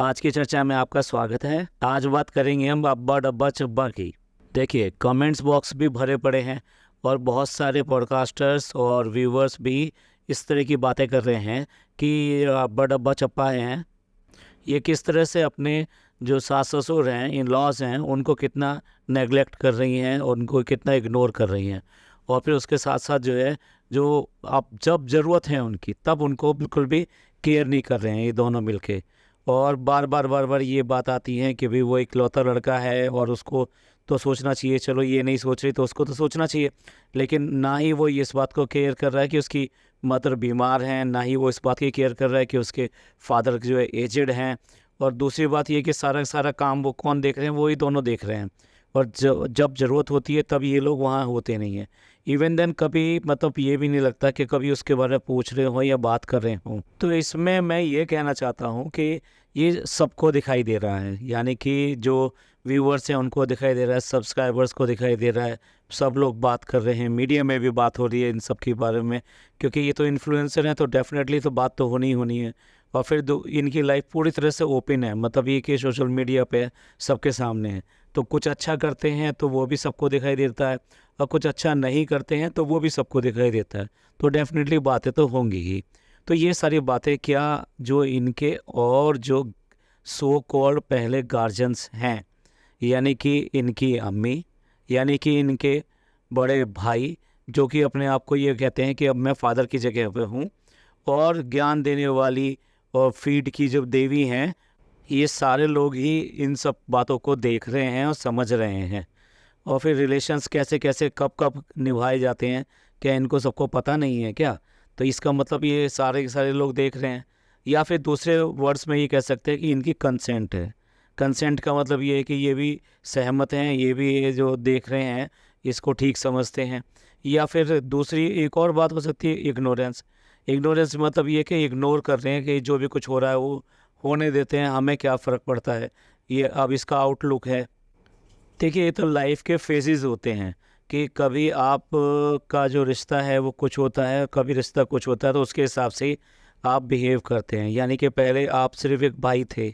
आज की चर्चा में आपका स्वागत है। आज बात करेंगे हम अब्बा डब्बा चब्बा की। देखिए, कमेंट्स बॉक्स भी भरे पड़े हैं और बहुत सारे पॉडकास्टर्स और व्यूवर्स भी इस तरह की बातें कर रहे हैं कि अब्बा डब्बा चप्पा हैं, ये किस तरह से अपने जो सास ससुर हैं, इन लॉज हैं, उनको कितना नेगलेक्ट कर रही हैं और उनको कितना इग्नोर कर रही हैं। और फिर उसके साथ साथ जो है, जो आप जब ज़रूरत है उनकी, तब उनको बिल्कुल भी केयर नहीं कर रहे हैं ये दोनों मिलके। और बार बार ये बात आती है कि भाई वो इकलौता लड़का है और उसको तो सोचना चाहिए, चलो ये नहीं सोच रही तो उसको तो सोचना चाहिए। लेकिन ना ही वो इस बात को केयर कर रहा है कि उसकी मदर बीमार हैं, ना ही वो इस बात की केयर कर रहा है कि उसके फादर जो है एजेड हैं। और दूसरी बात ये कि सारा सारा काम वो कौन देख रहे हैं, वो ही दोनों देख रहे हैं। और जब ज़रूरत होती है तब ये लोग वहाँ होते नहीं हैं। इवन देन कभी मतलब ये भी नहीं लगता कि कभी उसके बारे में पूछ रहे हों या बात कर रहे हों। तो इसमें मैं ये कहना चाहता हूँ कि ये सबको दिखाई दे रहा है, यानी कि जो व्यूवर्स हैं उनको दिखाई दे रहा है, सब्सक्राइबर्स को दिखाई दे रहा है, सब लोग बात कर रहे हैं, मीडिया में भी बात हो रही है इन सब के बारे में। क्योंकि ये तो इन्फ्लुएंसर हैं तो डेफिनेटली तो बात तो होनी ही होनी है। और फिर इनकी लाइफ पूरी तरह से ओपन है, मतलब ये कि सोशल मीडिया पे सबके सामने है। तो कुछ अच्छा करते हैं तो वो भी सबको दिखाई देता है, और कुछ अच्छा नहीं करते हैं तो वो भी सबको दिखाई देता है। तो डेफिनेटली बातें तो होंगी ही। तो ये सारी बातें क्या जो इनके और जो सो कॉल्ड पहले गार्जियंस हैं, यानी कि इनकी अम्मी, यानी कि इनके बड़े भाई, जो कि अपने आप को ये कहते हैं कि अब मैं फादर की जगह पे हूँ, और ज्ञान देने वाली और फीड की जो देवी हैं, ये सारे लोग ही इन सब बातों को देख रहे हैं और समझ रहे हैं। और फिर रिलेशंस कैसे कैसे कब कब निभाए जाते हैं, क्या इनको सबको पता नहीं है क्या? तो इसका मतलब ये सारे के सारे लोग देख रहे हैं। या फिर दूसरे वर्ड्स में ये कह सकते हैं कि इनकी कंसेंट है। कंसेंट का मतलब ये है कि ये भी सहमत हैं, ये भी ये जो देख रहे हैं इसको ठीक समझते हैं। या फिर दूसरी एक और बात हो सकती है, इग्नोरेंस। इग्नोरेंस मतलब ये कि इग्नोर कर रहे हैं कि जो भी कुछ हो रहा है वो होने देते हैं, हमें क्या फ़र्क पड़ता है। ये अब इसका आउटलुक है। देखिए, ये तो लाइफ के फेजेस होते हैं कि कभी आप का जो रिश्ता है वो कुछ होता है, कभी रिश्ता कुछ होता है, तो उसके हिसाब से ही आप बिहेव करते हैं। यानी कि पहले आप सिर्फ एक भाई थे,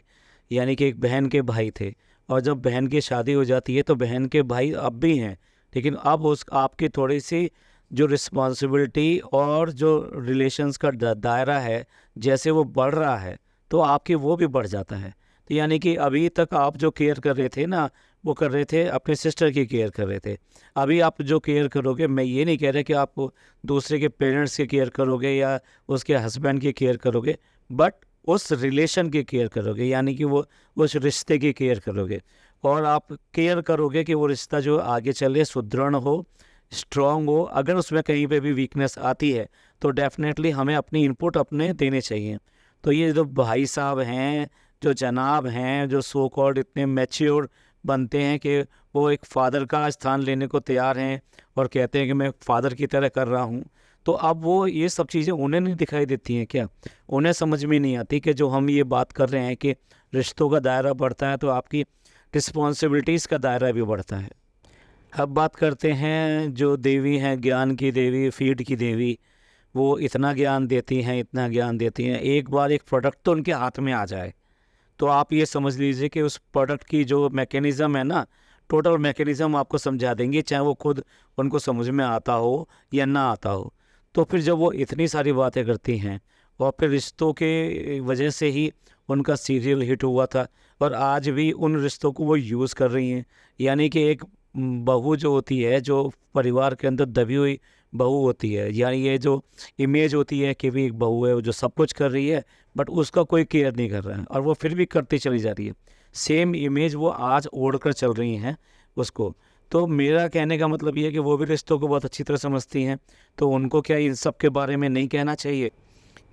यानी कि एक बहन के भाई थे, और जब बहन की शादी हो जाती है तो बहन के भाई अब भी हैं, लेकिन अब उस आपकी थोड़ी सी जो रिस्पॉन्सिबिलिटी और जो रिलेशंस का दायरा है, जैसे वो बढ़ रहा है तो आपकी वो भी बढ़ जाता है। तो यानी कि अभी तक आप जो केयर कर रहे थे ना, वो कर रहे थे अपने सिस्टर की केयर कर रहे थे। अभी आप जो केयर करोगे, मैं ये नहीं कह रहा कि आप दूसरे के पेरेंट्स की केयर करोगे या उसके हस्बैंड की केयर करोगे, बट उस रिलेशन की केयर करोगे, यानी कि वो उस रिश्ते की केयर करोगे। और आप केयर करोगे कि वो रिश्ता जो आगे चले सुदृढ़ हो, स्ट्रॉन्ग हो। अगर उसमें कहीं पे भी वीकनेस आती है तो डेफिनेटली हमें अपनी इनपुट अपने देने चाहिए। तो ये जो भाई साहब हैं, जो जनाब हैं, जो सो कॉल्ड इतने मैच्योर बनते हैं कि वो एक फ़ादर का स्थान लेने को तैयार हैं और कहते हैं कि मैं फ़ादर की तरह कर रहा हूँ, तो अब वो ये सब चीज़ें उन्हें नहीं दिखाई देती हैं क्या? उन्हें समझ में नहीं आती कि जो हम ये बात कर रहे हैं कि रिश्तों का दायरा बढ़ता है तो आपकी रिस्पॉन्सिबिलिटीज़ का दायरा भी बढ़ता है। अब बात करते हैं जो देवी हैं, ज्ञान की देवी, फीड की देवी। वो इतना ज्ञान देती हैं, इतना ज्ञान देती हैं, एक बार एक प्रोडक्ट तो उनके हाथ में आ जाए तो आप ये समझ लीजिए कि उस प्रोडक्ट की जो मैकेनिज़्म है ना, टोटल मैकेनिज़्म आपको समझा देंगे, चाहे वो खुद उनको समझ में आता हो या ना आता हो। तो फिर जब वो इतनी सारी बातें करती हैं, और फिर रिश्तों के वजह से ही उनका सीरियल हिट हुआ था, और आज भी उन रिश्तों को वो यूज़ कर रही हैं। यानी कि एक बहू जो होती है, जो परिवार के अंदर दबी हुई बहू होती है, यानी ये जो इमेज होती है कि भी एक बहू है वो जो सब कुछ कर रही है, बट उसका कोई केयर नहीं कर रहा है और वो फिर भी करती चली जा रही है। सेम इमेज वो आज ओढ़ कर चल रही हैं उसको। तो मेरा कहने का मतलब ये है कि वो भी रिश्तों को बहुत अच्छी तरह समझती हैं, तो उनको क्या इन सब के बारे में नहीं कहना चाहिए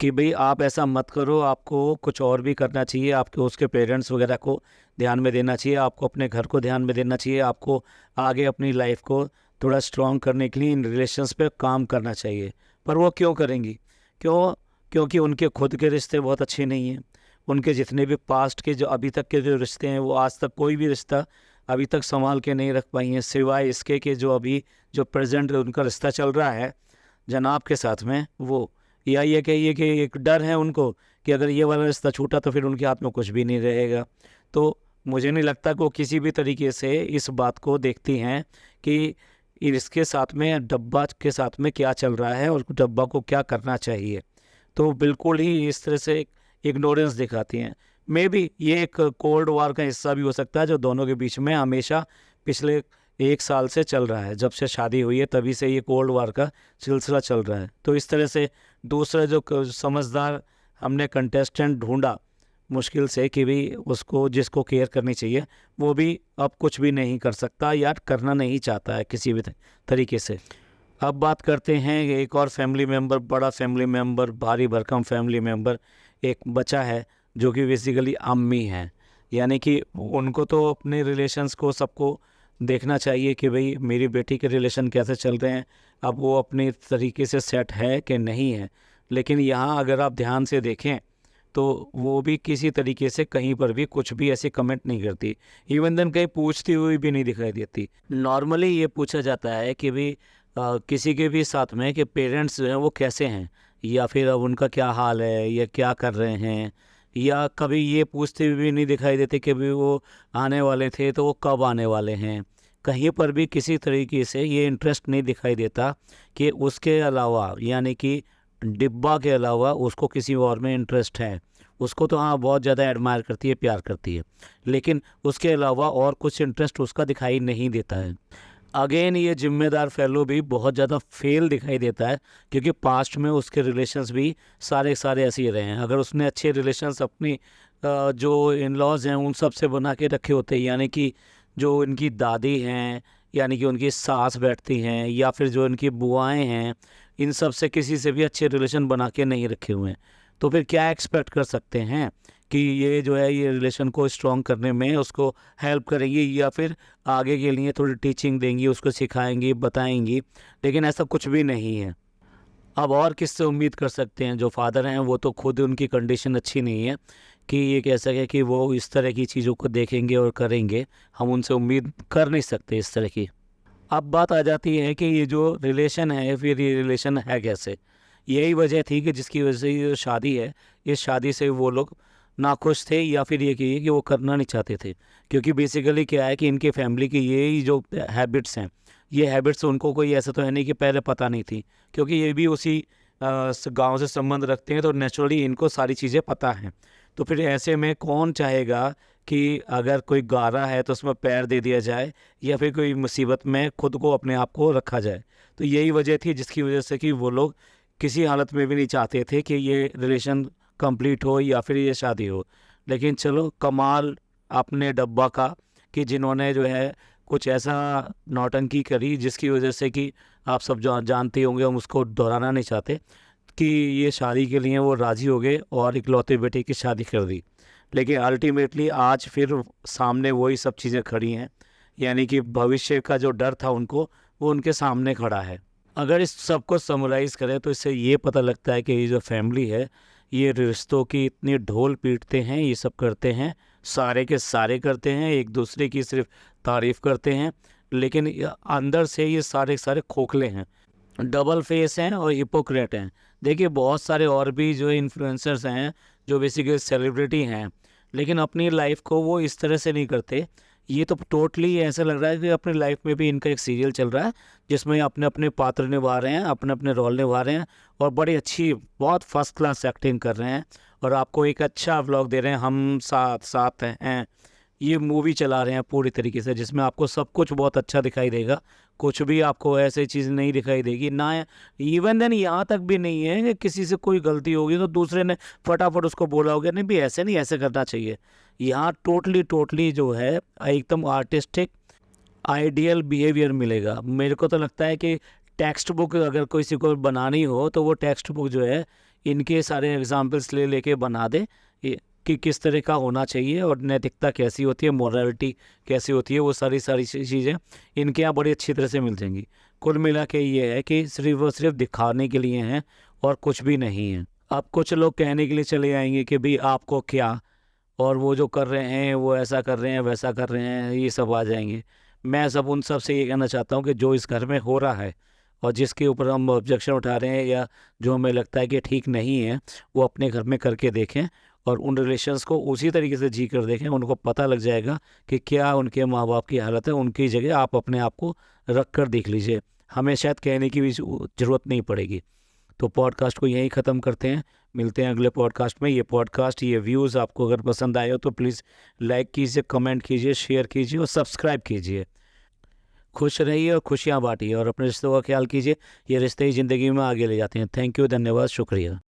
कि भई आप ऐसा मत करो, आपको कुछ और भी करना चाहिए, आपको उसके पेरेंट्स वगैरह को ध्यान में देना चाहिए, आपको अपने घर को ध्यान में देना चाहिए, आपको आगे अपनी लाइफ को थोड़ा स्ट्रॉन्ग करने के लिए इन रिलेशंस पे काम करना चाहिए। पर वो क्यों करेंगी? क्यों? क्योंकि उनके खुद के रिश्ते बहुत अच्छे नहीं हैं। उनके जितने भी पास्ट के जो अभी तक के जो रिश्ते हैं, वो आज तक कोई भी रिश्ता अभी तक सँभाल के नहीं रख पाई हैं, सिवाय इसके कि जो अभी जो प्रेज़ेंट उनका रिश्ता चल रहा है जनाब के साथ में वो। या ये कहिए कि एक डर है उनको कि अगर ये वाला रिश्ता छूटा तो फिर उनके हाथ में कुछ भी नहीं रहेगा। तो मुझे नहीं लगता कि वो किसी भी तरीके से इस बात को देखती हैं कि इसके साथ में, डब्बा के साथ में क्या चल रहा है और डब्बा को क्या करना चाहिए। तो बिल्कुल ही इस तरह से इग्नोरेंस दिखाती हैं। मे बी ये एक कोल्ड वार का हिस्सा भी हो सकता है जो दोनों के बीच में हमेशा पिछले 1 साल से चल रहा है। जब से शादी हुई है तभी से ये कोल्ड वार का सिलसिला चल रहा है। तो इस तरह से दूसरा जो समझदार हमने कंटेस्टेंट ढूंढा मुश्किल से कि भाई उसको, जिसको केयर करनी चाहिए, वो भी अब कुछ भी नहीं कर सकता या करना नहीं चाहता है किसी भी तरीके से। अब बात करते हैं एक और फैमिली मेम्बर, बड़ा फैमिली मेम्बर, भारी भरकम फैमिली मेम्बर, एक बच्चा है जो कि बेसिकली अम्मी हैं। यानी कि उनको तो अपने रिलेशंस को सबको देखना चाहिए कि भाई मेरी बेटी के रिलेशन कैसे चल रहे हैं, अब वो अपने तरीके से सेट है कि नहीं है। लेकिन यहाँ अगर आप ध्यान से देखें तो वो भी किसी तरीके से कहीं पर भी कुछ भी ऐसे कमेंट नहीं करती, इवन देन कहीं पूछती हुई भी नहीं दिखाई देती। नॉर्मली ये पूछा जाता है कि भाई किसी के भी साथ में कि पेरेंट्स जो हैं वो कैसे हैं, या फिर अब उनका क्या हाल है, या क्या कर रहे हैं, या कभी ये पूछते हुए भी नहीं दिखाई देते कि भाई वो आने वाले थे तो वो कब आने वाले हैं। कहीं पर भी किसी तरीके से ये इंटरेस्ट नहीं दिखाई देता कि उसके अलावा, यानी कि डिब्बा के अलावा उसको किसी और में इंटरेस्ट है। उसको तो हाँ बहुत ज़्यादा एडमायर करती है, प्यार करती है, लेकिन उसके अलावा और कुछ इंटरेस्ट उसका दिखाई नहीं देता है। अगेन ये जिम्मेदार फेलो भी बहुत ज़्यादा फेल दिखाई देता है, क्योंकि पास्ट में उसके रिलेशंस भी सारे ऐसे ही रहे हैं। अगर उसने अच्छे रिलेशंस अपनी जो इन लॉज हैं उन सब से बना के रखे होते हैं, यानी कि जो इनकी दादी हैं, यानी कि उनकी सास बैठती हैं, या फिर जो इनकी बुआएं हैं, इन सब से किसी से भी अच्छे रिलेशन बना के नहीं रखे हुए हैं, तो फिर क्या एक्सपेक्ट कर सकते हैं कि ये जो है ये रिलेशन को स्ट्रॉन्ग करने में उसको हेल्प करेंगी, या फिर आगे के लिए थोड़ी टीचिंग देंगी, उसको सिखाएंगी, बताएंगी। लेकिन ऐसा कुछ भी नहीं है। अब और किससे उम्मीद कर सकते हैं? जो फादर हैं वो तो खुद उनकी कंडीशन अच्छी नहीं है कि ये कह सके कि वो इस तरह की चीज़ों को देखेंगे और करेंगे। हम उनसे उम्मीद कर नहीं सकते इस तरह की। अब बात आ जाती है कि ये जो रिलेशन है, फिर ये रिलेशन है कैसे। यही वजह थी कि जिसकी वजह से ये जो शादी है, इस शादी से वो लोग नाखुश थे, या फिर ये कहिए कि वो करना नहीं चाहते थे। क्योंकि बेसिकली क्या है कि इनके फैमिली की यही जो हैबिट्स हैं, ये हैबिट्स उनको कोई ऐसा तो है नहीं कि पहले पता नहीं थी, क्योंकि ये भी उसी गांव से संबंध रखते हैं, तो नेचुरली इनको सारी चीज़ें पता हैं। तो फिर ऐसे में कौन चाहेगा कि अगर कोई गा रहा है तो उसमें पैर दे दिया जाए, या फिर कोई मुसीबत में खुद को, अपने आप को रखा जाए। तो यही वजह थी जिसकी वजह से कि वो लोग किसी हालत में भी नहीं चाहते थे कि ये रिलेशन कंप्लीट हो या फिर ये शादी हो। लेकिन चलो, कमाल अपने डब्बा का कि जिन्होंने जो है कुछ ऐसा नौटंकी करी जिसकी वजह से कि आप सब जानते होंगे, हम उसको दोहराना नहीं चाहते, कि ये शादी के लिए वो राज़ी हो गए और इकलौते बेटे की शादी कर दी। लेकिन अल्टीमेटली आज फिर सामने वही सब चीज़ें खड़ी हैं, यानी कि भविष्य का जो डर था उनको, वो उनके सामने खड़ा है। अगर इस सब को समराइज़ करें तो इससे ये पता लगता है कि ये जो फैमिली है, ये रिश्तों की इतनी ढोल पीटते हैं, ये सब करते हैं, सारे के सारे करते हैं, एक दूसरे की सिर्फ तारीफ़ करते हैं, लेकिन अंदर से ये सारे सारे खोखले हैं, डबल फेस हैं और हिपोक्रेट हैं। देखिए बहुत सारे और भी जो इन्फ्लुएंसर्स हैं जो बेसिकली सेलिब्रिटी हैं, लेकिन अपनी लाइफ को वो इस तरह से नहीं करते। ये तो टोटली ऐसा लग रहा है कि अपनी लाइफ में भी इनका एक सीरियल चल रहा है जिसमें अपने अपने पात्र निभा रहे हैं, अपने अपने रोल निभा रहे हैं, और बड़ी अच्छी, बहुत फर्स्ट क्लास एक्टिंग कर रहे हैं, और आपको एक अच्छा व्लॉग दे रहे हैं। हम साथ साथ हैं, ये मूवी चला रहे हैं पूरी तरीके से, जिसमें आपको सब कुछ बहुत अच्छा दिखाई देगा, कुछ भी आपको ऐसी चीज़ नहीं दिखाई देगी ना। इवन देन यहाँ तक भी नहीं है कि किसी से कोई गलती होगी तो दूसरे ने फटाफट उसको बोला होगा नहीं भी ऐसे नहीं, ऐसे करना चाहिए। यहाँ टोटली जो है एकदम आर्टिस्टिक आइडियल बिहेवियर मिलेगा। मेरे को तो लगता है कि टेक्स्ट बुक अगर किसी को बनानी हो तो वो टेक्स्ट बुक जो है इनके सारे एग्जाम्पल्स लेके बना दे कि किस तरह का होना चाहिए और नैतिकता कैसी होती है, मोरालिटी कैसी होती है, वो सारी चीज़ें इनके यहाँ बड़ी अच्छी तरह से मिल जाएंगी। कुल मिला के ये है कि सिर्फ और सिर्फ दिखाने के लिए हैं और कुछ भी नहीं है। अब कुछ लोग कहने के लिए चले आएंगे कि भाई आपको क्या, और वो जो कर रहे हैं वो ऐसा कर रहे हैं, वैसा कर रहे हैं, ये सब आ जाएंगे। मैं सब उन सब से ये कहना चाहता हूँ कि जो इस घर में हो रहा है और जिसके ऊपर हम ऑब्जेक्शन उठा रहे हैं या जो हमें लगता है कि ठीक नहीं है, वो अपने घर में करके देखें और उन रिलेशंस को उसी तरीके से जी कर देखें। उनको पता लग जाएगा कि क्या उनके माँ बाप की हालत है। उनकी जगह आप अपने आप को रख कर देख लीजिए, हमें शायद कहने की भी ज़रूरत नहीं पड़ेगी। तो पॉडकास्ट को यहीं ख़त्म करते हैं, मिलते हैं अगले पॉडकास्ट में। ये पॉडकास्ट, ये व्यूज़ आपको अगर पसंद आए हो तो प्लीज़ लाइक कीजिए, कमेंट कीजिए, शेयर कीजिए और सब्सक्राइब कीजिए। खुश रहिए और खुशियाँ बांटिए और अपने रिश्तों का ख्याल कीजिए। ये रिश्ते ही ज़िंदगी में आगे ले जाते हैं। थैंक यू, धन्यवाद, शुक्रिया।